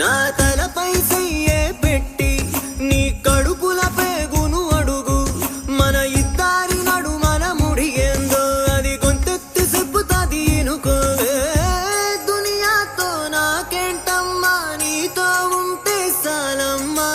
నా తలపై చెయ్యే పెట్టి నీ కడుపుల పేగును అడుగు మన ఇద్దరి నడుమన ముడిగేందో అది గొంతెత్తి చెప్పుతాది ఇనుకోవే దునియాతో నాకేంటమ్మా నీతో ఉంటే సాలమ్మా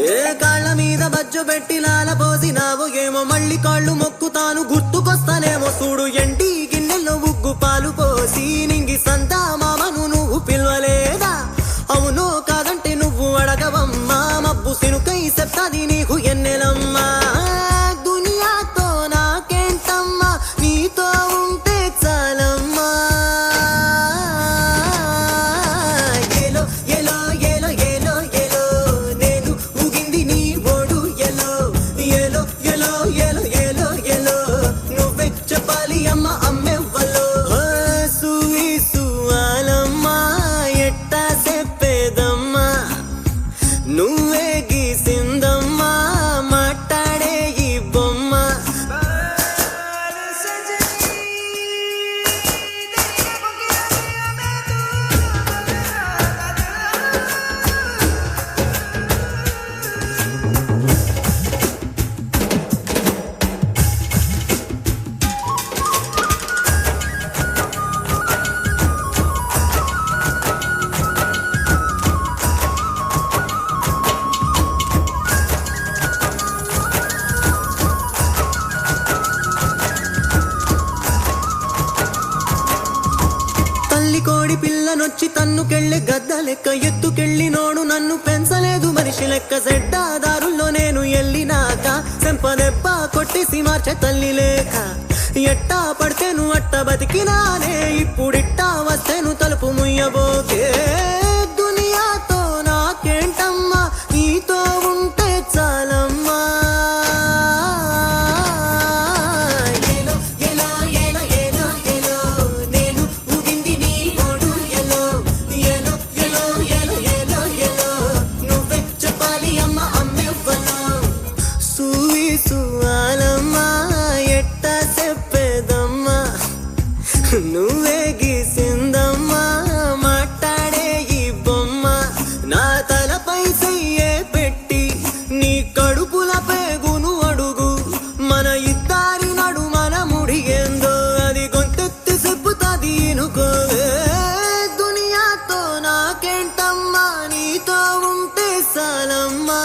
ఏ కాళ్ళ మీద బజ్జు పెట్టి లాల పోసినావు ఏమో మళ్ళీ కాళ్ళు మొక్కుతాను గుర్తుకొస్తానేమో చూడు ఎంటి గిన్నెల్లో ఉగ్గు పాలు పోసి నింగి సంతా మామను నువ్వు పిలవలేదా అవును కాదంటే నువ్వు అడగవమ్మా మబ్బు సినుకై చెప్తాది నీకు ఎన్నెలమ్మా దునియాతో నాకేంటమ్మా నీతో ఉంటే చాలమ్మా నువ్వే గీసిందమ్మా మాట్లాడే ఈ బొమ్మ కోడి పిల్లనొచ్చి తన్నుకెళ్ళే గద్ద లెక్క ఎత్తుకెళ్ళినోడు నన్ను పెంచలేదు మనిషి లెక్క సెడ్డాదారుల్లో నేను ఎల్లినాక సెంపదెబ్బ కొట్టేసి మార్చే తల్లి లేక ఎట్టా పడితేను అట్ట బతికినానే ఇప్పుడిట్టా వస్తేను తలుపు ముయ్యబోకే దునియాతో నాకేంటమ్మా నీతో ఉంటే చాలమ్మా నువ్వే గీసిందమ్మా మాట్లాడే ఈ బొమ్మ నా తలపై చెయ్యే పెట్టి నీ కడుపుల పేగును అడుగు మన ఇద్దరి నడుమన ముడిగేందో అది గొంతెత్తి చెప్పుతాది ఇనుకోవే దునియాతో నాకేంటమ్మా నీతో ఉంటే సాలమ్మా